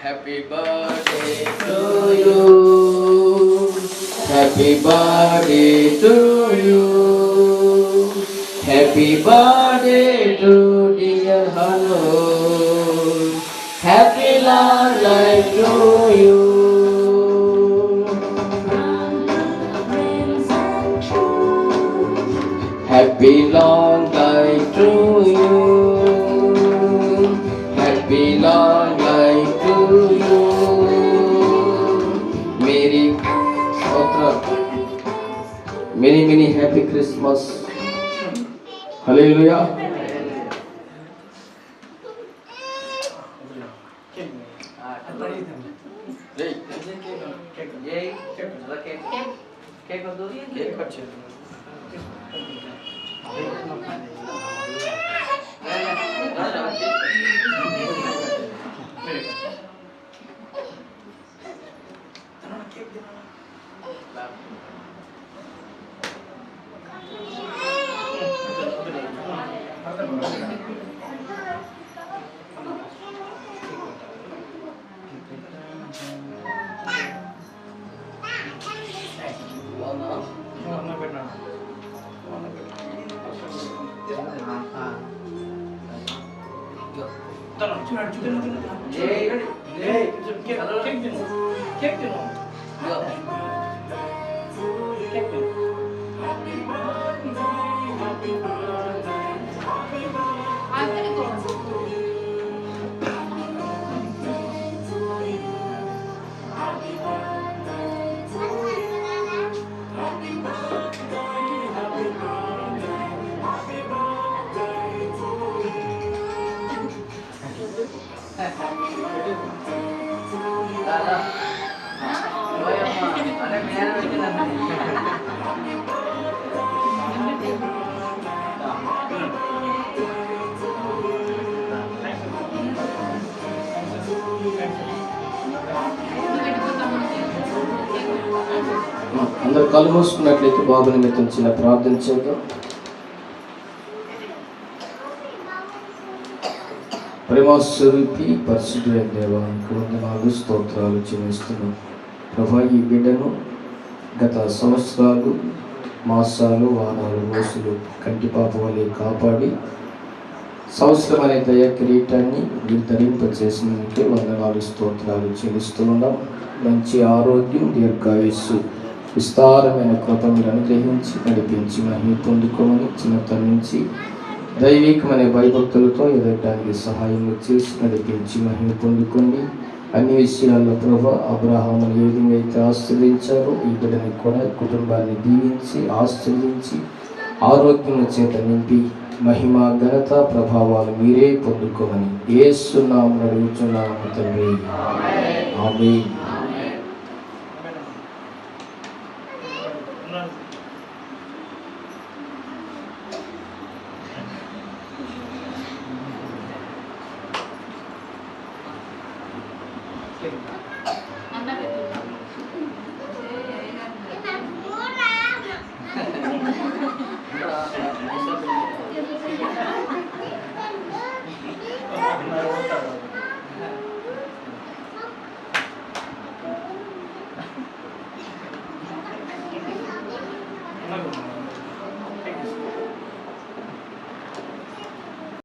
Happy birthday to you, happy birthday to you, happy birthday to dear hello, happy long life to you. Happy long life to you. Happy long life to you. Many happy Christmas. Hallelujah. అందరు కళ్ళు మూసుకున్నట్లయితే బాబు నిమిత్తం చిన్న ప్రార్థన చేద్దాం. ప్రేమస్వరూపి పరిశుద్ధుడైన దేవానికి వందనాలు స్తోత్రాలు చెల్లిస్తున్నాం. ప్రభా, ఈ బిడ్డను గత సంవత్సరాలు, మాసాలు, వారాలు, రోజులు కంటిపాప వలె కాపాడి సంవత్సరం అనే దయ కిరీటాన్ని ధరింపచేసినందుకే వందనాలు స్తోత్రాలు చెల్లిస్తున్నాం. మంచి ఆరోగ్యం, దీర్ఘాయుస్సు, విస్తారమైన కృప మీరు అనుగ్రహించి నడిపించి మహిమ పొందుకోమని చిన్నతనం నుంచి దైవికమైన భయభక్తులతో ఎదగడానికి సహాయం చేసి నడిపించి మహిమ పొందుకొని అన్ని విషయాల్లో ప్రభా అబ్రహామును ఏ విధంగా అయితే ఆశీర్వదించారో ఈ బిడ్డని కూడా కుటుంబాన్ని దీవించి ఆశీర్వదించి ఆరోగ్యం చేత నింపి మహిమ, ఘనత, ప్రభావాలు మీరే పొందుకోమని యేసు నామమున అడుగుచున్నాము తండ్రి. ఆమేన్. Okay.